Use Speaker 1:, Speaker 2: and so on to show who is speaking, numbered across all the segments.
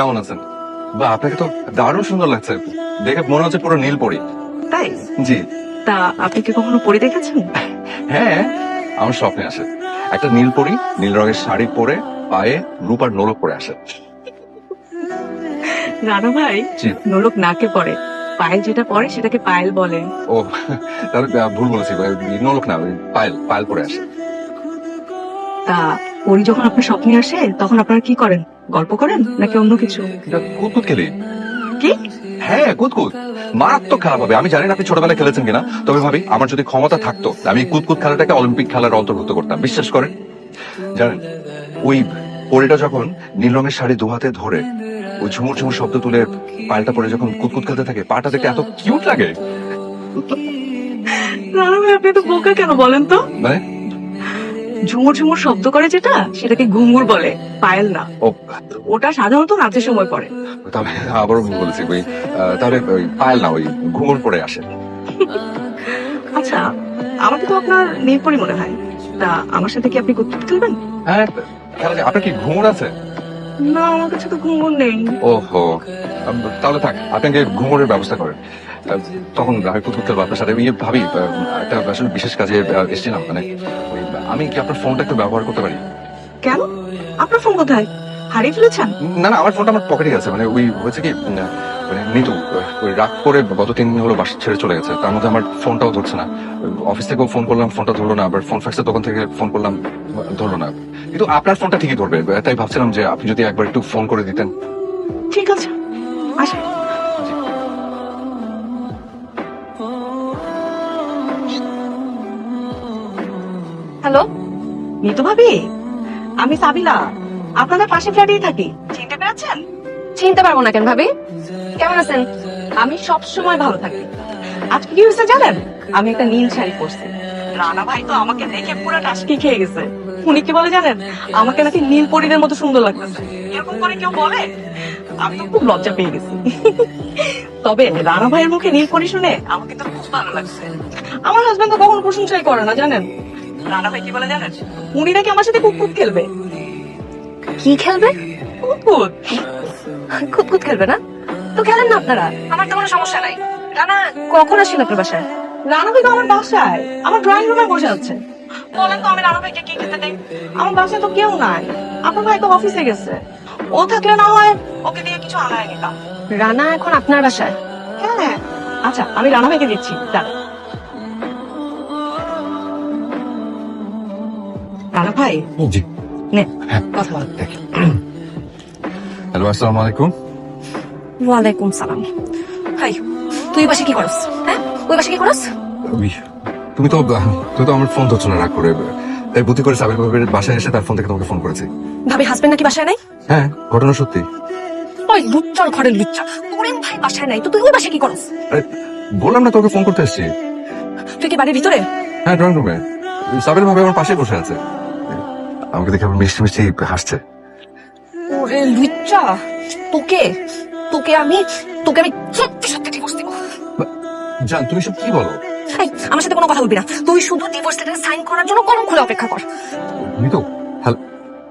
Speaker 1: কেমন আছেন? বা আপনাকে তো দারুণ সুন্দর লাগছে, দেখে মনে হচ্ছে পুরো নীল পরি।
Speaker 2: তাই?
Speaker 1: জি।
Speaker 2: তা আপনি কি কখনো পরে দেখেছেন?
Speaker 1: হ্যাঁ, আমার স্বপ্নে আসে একটা নীল পরি নীল রঙের শাড়ি পরে পায়ে রূপার নোলক পরে আসে।
Speaker 2: রানা ভাই
Speaker 1: জি।
Speaker 2: নোলক নাকে পরে, পায়েল যেটা পরে সেটাকে পায়েল বলে।
Speaker 1: ও তাহলে ভুল বলেছি, নোলক না, ওই পায়েল পায়েল পরে আসে।
Speaker 2: তা পরি যখন আপনার স্বপ্নে আসে তখন আপনারা কি করেন? গল্প করেন নাকি অন্য কিছু?
Speaker 1: এটা কুতকুত খেলি।
Speaker 2: কি?
Speaker 1: হ্যাঁ, কুতকুত মারাত্মক খারাপ হবে। আমি জানি না আপনি ছোটবেলায় খেলেছেন কিনা, তবে ভাবি আমার যদি ক্ষমতা থাকতো আমি কুতকুত খেলাটাকে অলিম্পিক খেলার অন্তর্ভুক্ত করতাম। বিশ্বাস করেন, জানেন ওই পরিটা যখন নীল রঙের শাড়ি দু হাতে ধরে ওই ঝুমুর ঝুমুর শব্দ তুলে পাল্টা পরে যখন কুতকুত খেলতে থাকে, পাটা দেখতে এত কিউট লাগে।
Speaker 2: রানা ভাই আপনি তো বোকা কেন বলেন তো?
Speaker 1: মানে
Speaker 2: ঝুমুর ঝুমুর শব্দ করে যেটা সেটাকে ঘুঙুর বলে, পায়েল না।
Speaker 1: ও,
Speaker 2: ওটা সাধারণত নাচের সময় পড়ে।
Speaker 1: তাহলে আবারও ভুল বলেছি। ওই তাহলে ওই পায়েল না, ওই ঘুমুর পরে আসে।
Speaker 2: আচ্ছা, আমাকে তো আপনার নীলপরি মনে হয়। তা আমার সাথে কি আপনি কুতকুত খেলবেন?
Speaker 1: হ্যাঁ, খেলা যায়। আপনার কি ঘুমুর আছে?
Speaker 2: না, আমার কাছে তো ঘুঙুর নেই।
Speaker 1: ওহো, তাহলে থাক, আপনাকে ঘুমোরের ব্যবস্থা করেন। তখন আমি কুতকুত খেলবো আপনার সাথে। আমি ভাবি একটা আসলে বিশেষ কাজে এসেছিলাম। মানে ওই আমি কি আপনার ফোনটা একটু ব্যবহার করতে পারি?
Speaker 2: কেন? আপনার ফোন কোথায়? হারিয়ে ফেলেছেন?
Speaker 1: না না, আমার ফোনটা আমার পকেটে আছে। মানে ওই হয়েছে কি, মানে নিতু ওই রাগ করে গত 3 দিন হলো বাসা ছেড়ে চলে গেছে। তার মধ্যে আমার ফোনটাও ধরছে না। অফিস থেকেও ফোন করলাম, ফোনটা ধরলো না। আবার ফোন ফ্যাক্সের দোকান থেকে ফোন করলাম, ধরলো না। কিন্তু আপনার ফোনটা ঠিকই ধরবে, তাই ভাবছিলাম যে আপনি যদি একবার একটু ফোন করে দিতেন।
Speaker 2: ঠিক আছে, আসেন। হ্যালো, নিতু ভাবি, আমি সাবিলা, আপনাদের পাশে ফ্ল্যাটেই থাকি। চিনতে পেরেছেন?
Speaker 3: চিনতে পারবো না কেন ভাবি? কেমন আছেন?
Speaker 2: আমি সব সময় ভালো থাকি। আজকে কি হয়েছে জানেন? আমি একটা নীল শাড়ি পরছি। রানা ভাই তো আমাকে দেখে পুরো টাসকি খেয়ে গেছে। উনি কি বলে জানেন? আমাকে নাকি নীল পরীদের মতো সুন্দর লাগতেছে। এরকম করে কেউ বলে? আমি তো খুব লজ্জা পেয়ে গেছি। তবে রানা ভাইয়ের মুখে নীল পরি শুনে আমাকে তো খুব ভালো লাগছে। আমার হাজবেন্ড তো কখনো প্রশংসাই করে না জানেন। রানা ভাই কি বলে জানেন? উনি নাকি আমার সাথে কুকুর খেলবে।
Speaker 3: কি খেলবে?
Speaker 2: কুকুর।
Speaker 3: খুঁতখুত খেলবে না? তো খেলেন না আপনারা, আমার তো কোনো সমস্যা নাই। রানা কখন আসেন আপনার বাসায়?
Speaker 2: রানা ভাই তো আমার বাসায়, আমার ড্রয়িং রুমে বসে আছে। বলেন তো আমি রানা ভাইকে কি খেতে দেই? আমার বাসায় তো কেউ নাই। আপনার ভাই তো অফিসে গেছে। ও থাকলে না হয় ওকে দিয়ে কিছু আনায় নিতাম।
Speaker 3: রানা এখন আপনার বাসায়?
Speaker 2: হ্যাঁ, আচ্ছা আমি রানা ভাইকে দিচ্ছি, দাঁড়ান। রানা ভাই,
Speaker 1: জি।
Speaker 2: নে কথা বল।
Speaker 1: হ্যালো, আসসালামু আলাইকুম।
Speaker 3: ওয়ালাইকুম সালাম। হাই, তুই বাসে কি করস? হ্যাঁ, ওই বাসে কি করস?
Speaker 1: তুমি তো আমার ফোন ধরছো না রাগ করে, তাই বুদ্ধি করে সাবির ভাবির বাসায় এসে তার ফোন থেকে তোমাকে ফোন করেছি।
Speaker 3: ভাবি হাজবেন্ড নাকি বাসায় নাই?
Speaker 1: হ্যাঁ, ঘটনা সত্যি।
Speaker 3: ওই লুচ্চার ঘরের লুচ্চা, তোরেন ভাই বাসায় নাই তো তুই ওই বাসে কি করস?
Speaker 1: আরে বললাম না তোকে ফোন করতে এসেছি।
Speaker 3: তুই কি বাড়ির ভিতরে?
Speaker 1: হ্যাঁ, ড্রয়িং রুমে। সাবির ভাবি আমার পাশে বসে আছে, আমাকে দেখে আবার মিষ্টি মিষ্টি হাসছে।
Speaker 3: ওরে লুচ্চা, তোকে তোকে আমি সত্যি সত্যি ডিভোর্স দিব।
Speaker 1: জান, তুমি সব কি বলো?
Speaker 3: এই, আমার সাথে কোনো কথা বলবি না। তুই শুধু ডিভোর্স লেটার সাইন করার জন্য কলম খুলে অপেক্ষা কর।
Speaker 1: নিতু, হ্যালো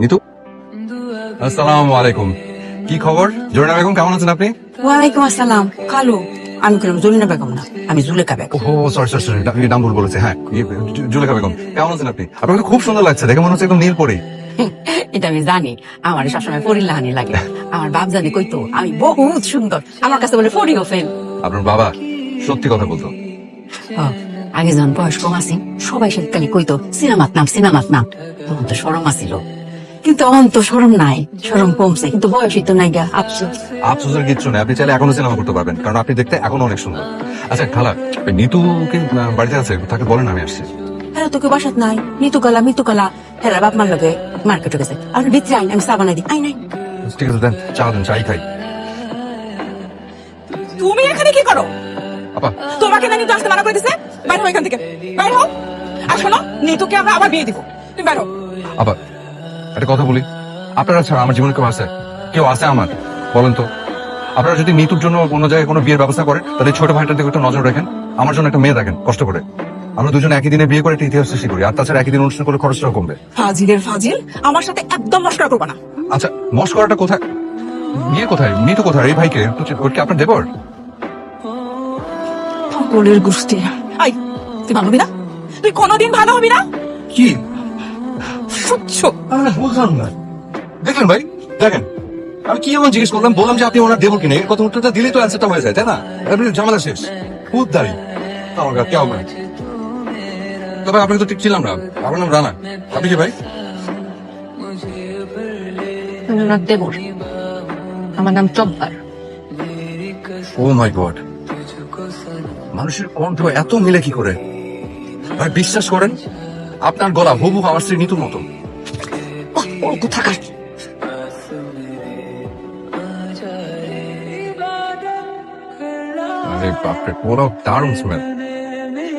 Speaker 1: নিতু, আসসালামু আলাইকুম। কি খবর জরিনা বেগম, কেমন আছেন আপনি?
Speaker 4: ওয়ালাইকুম আসসালাম। কালু, আমি কেন জরিনা বেগম না, আমি জুলেখা বেগম।
Speaker 1: ওহো, সরি সরি সরি, আপনি নাম ভুল বলেছে। হ্যাঁ, জুলেখা বেগম, কেমন আছেন আপনি? আপনাকে খুব সুন্দর লাগছে, দেখে মনে হচ্ছে একদম নীল পরি।
Speaker 4: এটা আমি জানি, আমার সবসময় ফরিল্লাহানি লাগে। আমার বাপ জানে কইতো আমি বহুত সুন্দর, আমার কাছে বলে ফরিও ফেল।
Speaker 1: আপনার বাবা সত্যি কথা বলতো।
Speaker 4: আগে যখন বয়স কম আছি সবাই শীতকালে কইতো সিনেমাত নাম, তখন তো সরম আসিল, কিন্তু অন তো সরম নাই, সরম কমছে, কিন্তু বয়সই তো নাই গা, আফসোস।
Speaker 1: আফসোসের কিচ্ছু নেই, আপনি চাইলে এখনো সিনেমা করতে পারবেন, কারণ আপনি দেখতে এখনো অনেক সুন্দর। আচ্ছা খালা, ওই নিতু কি বাড়িতে আছে? তাকে বলেন আমি আসছি।
Speaker 4: হ্যাঁ, তোকে বাসাত নাই, মিতুকালা হেরা বাপ মার লগে মার্কেটে গেছে। আর ভিতরে আইন, আমি চা বানাই দিই। আই নাই।
Speaker 1: ঠিক আছে, দেন চা, দেন চাই খাই।
Speaker 2: তুমি এখানে কি করো?
Speaker 1: আপা,
Speaker 2: তোমাকে না নিতু আসতে মানা করে দিছে? বাইরে হও এখান থেকে, বাইরে হও। আর শোনো, নিতুকে আমরা আবার বিয়ে দিব। তুমি বাইরে হও।
Speaker 1: আপা একটা কথা বলি, আপনারা ছাড়া আমার জীবনে কেউ আছে আমার? বলেন তো। আপনারা যদি নিতুর জন্য কোনো জায়গায় কোনো বিয়ের ব্যবস্থা করেন, তাহলে ছোট ভাইটার দিকে একটু নজর রাখেন। আমার জন্য একটা মেয়ে দেখেন কষ্ট করে। আমরা দুজনে একই দিনে বিয়ে করে একটা ইতিহাস সৃষ্টি করি, আর তাছাড়া একই দিন অনুষ্ঠান করে খরচটাও কমবে।
Speaker 2: ফাজিল, আমার সাথে একদম মস্করা করবা না।
Speaker 1: আচ্ছা, মস্করাটা কোথায়? বিয়ে কোথায়? মেয়ে তো কোথায়? এই ভাইকে ওর কি আপনার দেবর?
Speaker 2: পাগলের গোষ্ঠী। আই, তুই ভালো হবি না? তুই কোনোদিন ভালো হবি না?
Speaker 1: কি
Speaker 2: সহ্য।
Speaker 1: বুঝলাম না। দেখলেন ভাই, দেখেন আমি কি এমন জিজ্ঞেস করলাম, বললাম যে আপনি ওনার দেবর কিনে, এর কথা উত্তরটা দিলেই তো অ্যান্সারটা হয়ে যায়, তাই না? আপনি ঝামেলা শেষ। খুব দাঁড়ি আমার গা কেমন। তবে আপনাকে তো ঠিক ছিলাম না। আমার নাম রানা। আপনি কি ভাই?
Speaker 3: আমি ওনার দেবর। আমার নাম চব্বার।
Speaker 1: ও মাই গড, মানুষের কণ্ঠ এত মিলে কি করে? ভাই বিশ্বাস করেন, আপনার গলা হুবহু আমার স্ত্রী নিতুর মতো।
Speaker 3: ও কোথাকার?
Speaker 1: আরে বাপরে, পুরো দারুণ স্মেল।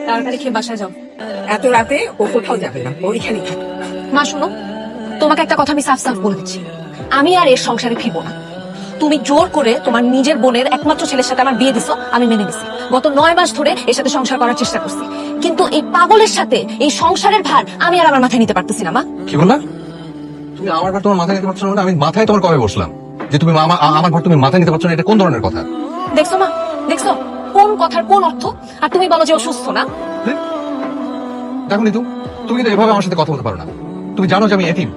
Speaker 3: তাড়াতাড়ি খেয়ে বাসায় যাও।
Speaker 2: এত রাতে ও কোথাও যাবে না, ওইখানে থাকে।
Speaker 3: মা শোনো, তোমাকে একটা কথা আমি সাফ সাফ বলে দিচ্ছি, আমি আর এর সংসারে ফিরবো না। তুমি জোর করে তোমার নিজের বোনের একমাত্র ছেলের সাথে আমার বিয়ে দিছো, আমি মেনে নিছি। গত 9 মাস ধরে এর সাথে সংসার করার চেষ্টা করছি, কিন্তু এই পাগলের সাথে এই সংসারের ভার আমি আর আমার মাথায় নিতে পারতেছি না। মা,
Speaker 1: কি বললা? তুমি আমার ঘর তোমার মাথায় নিতে পারছো না? আমি মাথায় তোমার কবে বসলাম যে তুমি আমার ঘর তুমি মাথায় নিতে পারছো না? এটা কোন ধরনের কথা?
Speaker 3: দেখছো মা, দেখছো কোন কথার কোন অর্থ? আর তুমি বলো যে ও সুস্থ না।
Speaker 1: দেখো নিতু, তুমি কিন্তু এভাবে আমার সাথে কথা বলতে পারো না। তুমি জানো যে আমি এতিম,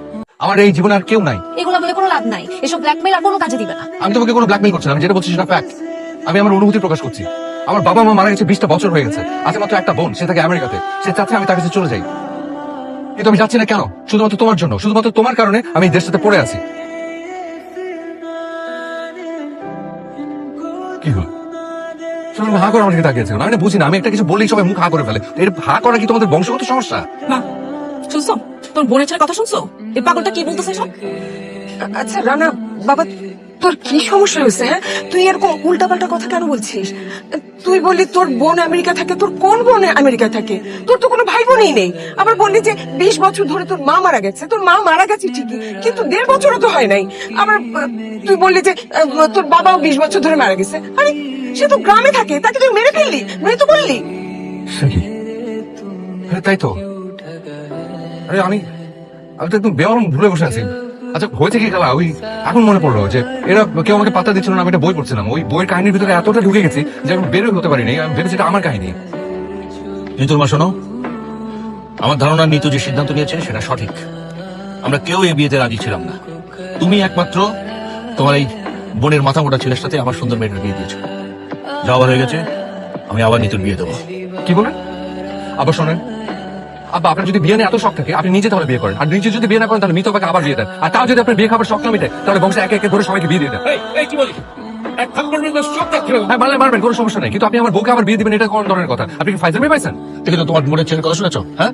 Speaker 1: আমার এই জীবনে আর কেউ নাই।
Speaker 3: এগুলো বলে কোনো লাভ নাই, এসব ব্ল্যাকমেল আর কোনো কাজে দিবে না।
Speaker 1: আমি তোমাকে কোনো ব্ল্যাকমেল করছি না, আমি যেটা বলছি সেটা ফ্যাক্ট। আমি আমার অনুভূতি প্রকাশ করছি। আমার বাবা মা মারা গেছে 20টা বছর হয়ে গেছে, আছে মাত্র একটা বোন, সে থাকে আমেরিকাতে। সে চাচ্ছে আমি তার কাছে চলে যাই, কিন্তু আমি যাচ্ছি না। কেন? শুধুমাত্র তোমার জন্য, শুধুমাত্র তোমার কারণে আমি এই দেশটাতে পড়ে আছি। কি হলো? সবাই হা করে আমার দিকে তাকিয়েছে কেন? আমি না বুঝি না, আমি একটা কিছু বললেই সবাই মুখ হা করে ফেলে। এর হা করা কি তোমাদের বংশগত সমস্যা?
Speaker 2: মা, শুনছো? তোর বোনের ছেলে কথা শুনছো? এই পাগলটা কি বলতেছে সব? আচ্ছা রানা বাবা, তোর কি সমস্যা হয়েছে? হ্যাঁ, তুই এরকম উল্টাপাল্টা কথা কেন বলছিস? তুই বললি তোর বোন আমেরিকা থাকে, তোর কোন বোন আমেরিকা থাকে? তোর তো কোনো ভাই বোনই নেই। আবার বললি যে 20 বছর ধরে তোর মা মারা গেছে। তোর মা মারা গেছে ঠিকই, কিন্তু 1.5 বছরও তো হয় নাই। আবার তুই বললি যে তোর বাবাও 20 বছর ধরে মারা গেছে। আরে সে তো গ্রামে থাকে, তাকে তুই মেরে ফেললি, মৃত বললি।
Speaker 1: সে কি? আরে তাই তো। আরে আমি তো একদম বেমালুম ভুলে বসে আছি। আচ্ছা হয়েছে কি খেলা, ওই এখন মনে পড়লো যে এরা কেউ আমাকে পাত্তা দিচ্ছিল না। আমি একটা বই পড়ছিলাম, ওই বইয়ের কাহিনীর ভিতরে এতটা ঢুকে গেছি যে আমি বেরোই হতে পারিনি। আমি ভেবেছি এটা আমার কাহিনী।
Speaker 5: নিতুর মা শোনো, আমার ধারণা নিতু যে সিদ্ধান্ত নিয়েছে সেটা সঠিক। আমরা কেউ এই বিয়েতে রাজি ছিলাম না। তুমি একমাত্র তোমার এই বোনের মাথা মোটা ছেলের সাথে আমার সুন্দর মেয়েটার বিয়ে দিয়েছো। যা আবার হয়ে গেছে, আমি আবার নিতুর বিয়ে দেবো।
Speaker 1: কি বলেন? আবার শোনেন আব্বা, আপনার যদি বিয়ে নিয়ে এত শখ থাকে আপনি নিজে তাহলে বিয়ে করেন, আর নিজে যদি বিয়ে না করেন তাহলে মৃত পাকে আবার বিয়ে দেন। আর তাও যদি আপনার বিয়ে খাবার শখ না মিটে তাহলে বংশে একে একে ধরে সবাইকে বিয়ে দিয়ে দেন।
Speaker 5: কি বলি?
Speaker 1: হ্যাঁ মারলে মারবেন, কোনো সমস্যা নেই, কিন্তু আপনি আমার বউকে আবার বিয়ে দিবেন, এটা কোন ধরনের কথা? আপনি কি ফাইজলামি পাইছেন?
Speaker 5: ঠিক আছে, তোমার বোনের ছেলের কথা শুনেছো? হ্যাঁ,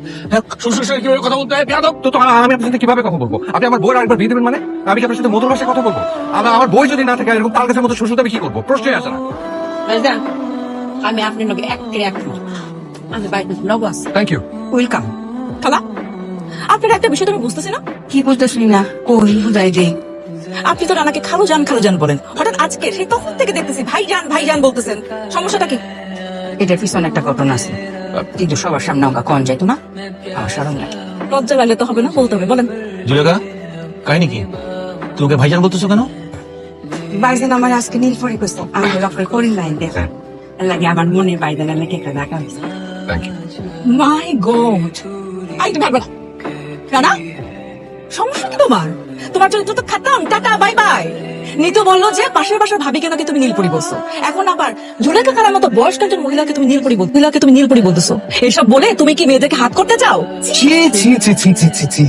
Speaker 5: শ্বশুরের সঙ্গে কিভাবে কথা বলতে হয় বেয়াদব।
Speaker 1: তো আমি আপনার সাথে কিভাবে কথা বলবো? আপনি আমার বউয়ের আরেকবার বিয়ে দিবেন মানে? আমি কি আপনার সাথে মধুর ভাষায় কথা বলবো? আমার বই যদি না থাকে এরকম তার কাছে মতো শ্বশুর আমি কি করবো? প্রশ্নই আসে না।
Speaker 4: ভাইজান, আমি আপনার লগে এক আমি বাইরে নব আছি।
Speaker 1: Thank you.
Speaker 2: ওয়েলকাম। খালা, আপনার একটা বিষয় তো আমি বুঝতেছি না।
Speaker 4: কি বলতেছিলি না? কোন বুঝাই দে।
Speaker 2: আপনি তো রানাকে খালু জান বলেন, হঠাৎ আজকে সেই তখন থেকে দেখতেছি ভাইজান বলতেছেন। সমস্যাটা কি?
Speaker 4: এটার পিছনে একটা ঘটনা আছে, কিন্তু সবার সামনে আমরা কন যাইতো না, আমার সারণ লাগে।
Speaker 2: লজ্জা লাগলে তো হবে না, বলতে হবে, বলেন।
Speaker 5: জুলেখা, কাহিনী কি? তোকে ভাইজান বলতেছো কেন?
Speaker 4: বাইজান আমার আজকে নীল পরি করছে, আমি ডক্টর করি নাই দেখো লাগে আমার মনে বাইজান লাগে একটা দেখা হয়েছে।
Speaker 1: Thank you.
Speaker 2: My god, I তুমি পারবে না। রানা, সমস্যা কি তোমার? তোমার চরিত্র তো খাতাম, টাটা বাই বাই। নিতু বললো যে পাশের বাসার ভাবিকে নাকি তুমি নীলপরি বলছো, এখন আবার জুলেখা খালার মতো বয়স্ক একজন মহিলাকে তুমি নীলপরি বলতেছো। এসব বলে তুমি কি মেয়েদেরকে হাত করতে চাও?
Speaker 5: ছি ছি ছি ছি ছি ছি ছি।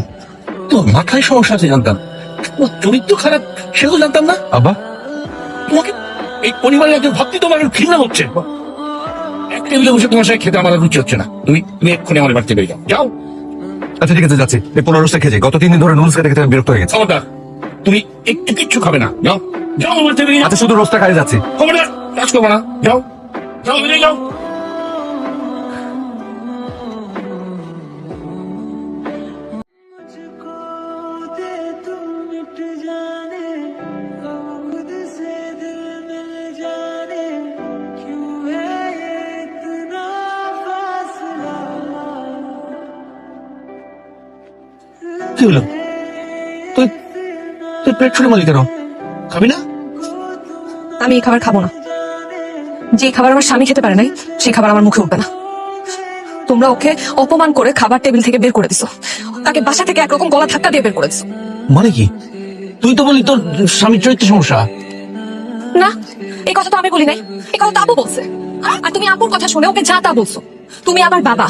Speaker 5: তোর মাথায় সমস্যা আছে জানতাম, তোর চরিত্র খারাপ সেগুলো জানতাম না।
Speaker 1: আব্বা,
Speaker 5: তোমাকে এই পরিবারের একজন ভক্তি তোমার ঘৃণা হচ্ছে। এক টেবিলে বসে তোমার সাথে খেতে আমার আর রুচি হচ্ছে না। তুমি এক্ষুনি আমার বাড়িতে বেরিয়ে যাও। যাও।
Speaker 1: আচ্ছা ঠিক আছে যাচ্ছি। এই 15 রোজটা খেয়েছি, গত 3 দিন ধরে নুডলস খেতে খেতে আমি বিরক্ত হয়ে গেছি।
Speaker 5: খবরদার, তুমি একটু কিচ্ছু খাবে না। যাও যাও, আমার বাড়িতে বেরিয়ে যাও।
Speaker 1: আচ্ছা শুধু রোজটা খাইয়ে যাচ্ছি।
Speaker 5: খবরদার, কাজ করবো না। যাও যাও, বেরিয়ে যাও। কি হলো? তুই তুই পেট ছুড়ে মারি কেন? খাবি না?
Speaker 3: আমি এই খাবার খাবো না। যে খাবার আমার স্বামী খেতে পারে নাই সেই খাবার আমার মুখে উঠবে না। তোমরা ওকে অপমান করে খাবার টেবিল থেকে বের করে দিছো, তাকে বাসা থেকে একরকম গলা ধাক্কা দিয়ে বের করে দিছো।
Speaker 5: মানে কি? তুই তো বলি তোর স্বামীর চরিত্র সমস্যা।
Speaker 3: না, এই কথা তো আমি বলি নাই, এই কথা তো আপু বলছে। আর তুমি আপুর কথা শুনে ওকে যা তা বলছো। তুমি আমার বাবা,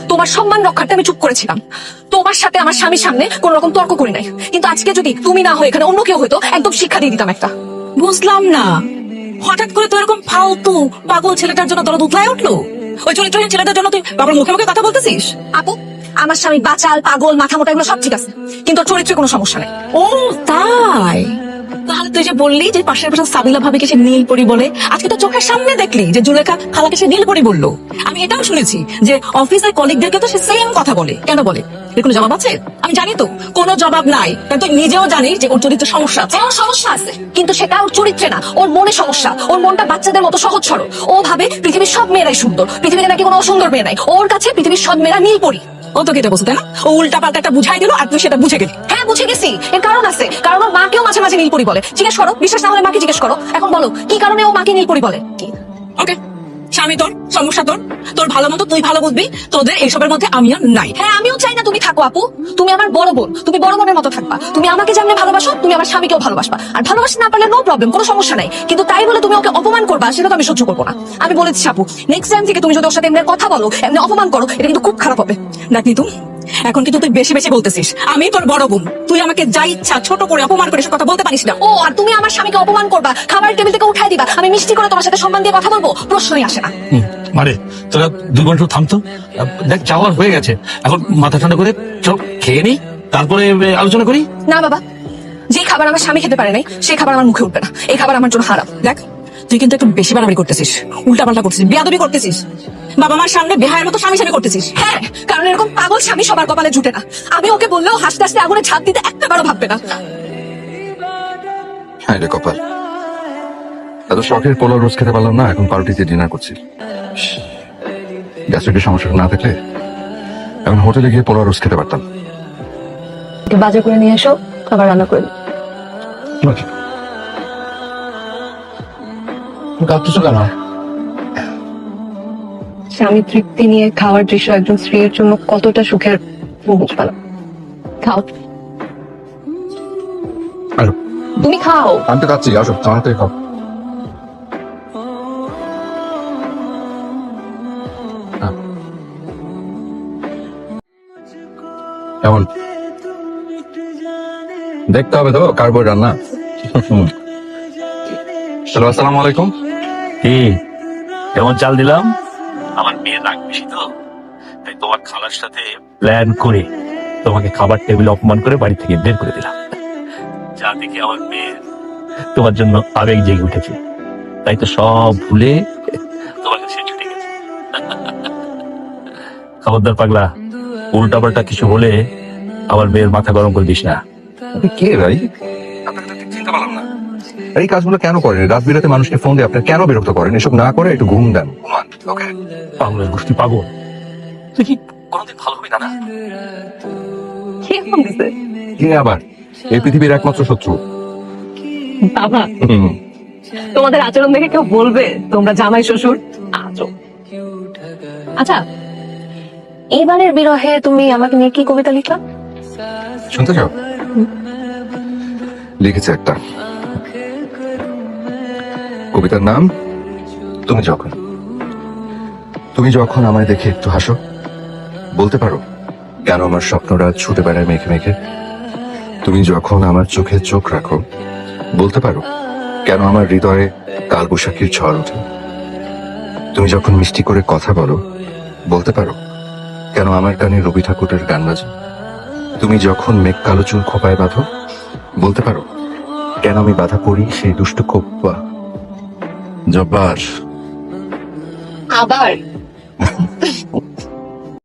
Speaker 3: তোমার সম্মান রক্ষার্থে আমি চুপ করেছিলাম। তোমার সাথে আমার স্বামীর সামনে কোন রকম তর্ক করি নাই। কিন্তু আজকে যদি তুমি না হয়ে এখানে অন্য কেউ হইতো, একদম শিক্ষা দিয়ে দিতাম একটা।
Speaker 4: বুঝলাম না, হঠাৎ করে তো এরকম ফালতু পাগল ছেলেটার জন্য দরদ উতলায় উঠলো। ওই চরিত্রহীন ছেলেটার জন্য তুই বাবার মুখে মুখে কথা বলতেছিস?
Speaker 3: আপু, আমার স্বামী বাচাল, পাগল, মাথা মোটা এগুলো সব ঠিক আছে, কিন্তু ওর চরিত্রে কোনো সমস্যা নেই।
Speaker 4: ও তাই? তাহলে তুই যে বললি যে পাশের পাশে সাবিলা ভাবিকে সে নীল পরি বলে, আজকে তো চোখের সামনে দেখলি যে জুলেখা খালাকে সে নীল পরি বললো। আমি এটাও শুনেছি যে অফিসের কলিগদেরকে তো সে সেম কথা বলে। কেন বলে? এর কোনো জবাব আছে? আমি জানি তো কোনো জবাব নাই, কারণ তুই নিজেও জানিস যে ওর চরিত্রে সমস্যা আছে।
Speaker 3: ওর সমস্যা আছে, কিন্তু সেটা ওর চরিত্রে না, ওর মনে সমস্যা। ওর মনটা বাচ্চাদের মতো সহজ সরল। ও ভাবে পৃথিবীর সব মেয়েরাই সুন্দর, পৃথিবীতে নাকি কোনো অসুন্দর মেয়ে নাই। ওর কাছে পৃথিবীর সব মেয়েরা নীল পরি।
Speaker 4: ও তো কেটে বসে, তাই না? ও উল্টা পাল্টা একটা বুঝাই দিল আর তুই সেটা বুঝে গেলি।
Speaker 3: হ্যাঁ, বুঝে গেছি। এর কারণ আছে, কারণ ওর মাকেও মাঝে মাঝে নীলপরি বলে। জিজ্ঞেস করো, বিশ্বাস না হলে মাকে জিজ্ঞেস করো। এখন বলো, কি কারণে ও মাকে নীলপরি বলে?
Speaker 4: ওকে, স্বামী তোর, সমস্যা তোর, তোর ভালো মতো তুই ভালো বুঝবি। তোদের এইসবের মধ্যে আমিও নাই।
Speaker 3: হ্যাঁ, আমিও চাই না তুমি থাকো আপু। তুমি আমার বড় বোন, তুমি বড় বোনের মতো থাকবা। তুমি আমাকে যেমন ভালোবাসো, তুমি আমার স্বামীকেও ভালোবাসবা। আর ভালোবাসতে না পারলে নো প্রবলেম, কোনো সমস্যা নাই। কিন্তু তাই বলে তুমি ওকে অপমান করবা, সেটা তো আমি সহ্য করবো না। আমি বলেছি আপু, নেক্সট টাইম থেকে তুমি যদি ওর সাথে এমনি কথা বলো, এমনি অপমান করো, এটা কিন্তু খুব খারাপ হবে।
Speaker 4: দেখ নিতু, এখন কিন্তু তুই বেশি বেশি বলতেছিস। আমি তোর বড় বোন, তুই আমাকে যা ইচ্ছা ছোট করে অপমান করে এসব কথা বলতে পারিস না।
Speaker 3: ও, আর তুমি আমার স্বামীকে অপমান করবা, খাবার টেবিল থেকে উঠাই দিবা, আমি মিষ্টি করে তোমার সাথে সম্মান দিয়ে কথা বলবো, প্রশ্নই আসে না।
Speaker 5: মানে তোরা 2 ঘন্টা থামতো। দেখ, যাওয়ার হয়ে গেছে, এখন মাথা ঠান্ডা করে চল খেয়ে নি, তারপরে আলোচনা করি।
Speaker 3: না বাবা, যে খাবার আমার স্বামী খেতে পারে নাই সেই খাবার আমার মুখে উঠবে না। এই খাবার আমার জন্য হারাম।
Speaker 4: দেখ, তুই কিন্তু একটু বেশি বাড়াবাড়ি করতেছিস, উল্টা পাল্টা করতেছিস, বেয়াদবি করতেছিস, বাবা মার সামনে বেহায়ের মতো স্বামী স্বামী করতেছিস।
Speaker 3: হ্যাঁ, কারণ এরকম পাগল স্বামী সবার কপালে জুটে না। আমি ওকে বললেও হাসতে হাসতে আগুনে ঝাঁপ দিতে একটাবারও ভাববে না।
Speaker 1: হ্যাঁ রে কপাল, এত শখের পোলাও রোজ খেতে পারলাম না, এখন পাউরুটিতে ডিনার করছি। গ্যাস্ট্রিকের সমস্যা না থাকলে এখন হোটেলে গিয়ে পোলাও রোজ খেতে পারতাম।
Speaker 3: বাজার করে নিয়ে এসো, খাবার রান্না করে দিই।
Speaker 5: কাঁদতেছো কেন?
Speaker 3: স্বামী তৃপ্তি নিয়ে খাওয়ার দৃশ্য একজন স্ত্রীর জন্য কতটা সুখের বুঝবা না। খাও,
Speaker 1: আসো,
Speaker 3: তুমি খাও।
Speaker 1: আমি তো খাচ্ছি, আসো আমার হাতে খাও। কেমন দেখতে হবে তো কার বই রান্না। হ্যালো, আসসালামু আলাইকুম।
Speaker 5: কি কেমন চাল দিলাম? আমার মেয়ের রাগ বেশি তো, তাই তোমার খালার সাথে প্ল্যান করে তোমাকে খাবার টেবিলে অপমান করে বাড়ি থেকে বের করে দিলাম। যা দেখে আমার মেয়ে তোমার জন্য আবেগ জেগে উঠেছে, তাই তো সব ভুলে তোমার কাছে ছুটে গেছে। খবরদার পাগলা, উল্টা পাল্টা কিছু হলে আমার মেয়ের মাথা গরম করে দিস না।
Speaker 1: আপনি কে ভাই? আপনাকে তো ঠিক চিনতে পারলাম না। এই কাজগুলো কেন করেন? রাত বিরাতে মানুষকে ফোন দিয়ে আপনি কেন বিরক্ত করেন? এসব না করে একটু ঘুম দেন, ঘুমান। ওকে,
Speaker 5: পাগলের গোষ্ঠী পাগল। তুই কি কোনোদিন ভালো হবি না? না,
Speaker 3: কে ফোন দিছে?
Speaker 1: কে আবার? এই পৃথিবীর একমাত্র শত্রু।
Speaker 3: বাবা,
Speaker 1: হুম।
Speaker 3: তোমাদের আচরণ দেখে কেউ বলবে তোমরা জামাই শ্বশুর আছো। আচ্ছা, এবারের বিরহে তুমি আমাকে নিয়ে কি কবিতা লিখলা?
Speaker 1: শুনতে চাও? লিখেছে একটা কবিতার নাম তুমি যখন। তুমি যখন আমায় দেখে একটু হাসো, বলতে পারো কেন আমার স্বপ্নরা ছুটে বেড়ায় মেঘে মেঘে। তুমি যখন আমার চোখে চোখ রাখো, বলতে পারো কেন আমার হৃদয়ে কালবৈশাখীর ঝড় ওঠে। তুমি যখন মিষ্টি করে কথা বলো, বলতে পারো কেন আমার কানে রবি ঠাকুরের গান বাজে। তুমি যখন মেঘ কালো চুল খোপায় বাঁধো, বলতে পারো কেন আমি বাধা পড়ি সেই দুষ্ট খোপা। জব্বার
Speaker 3: আবার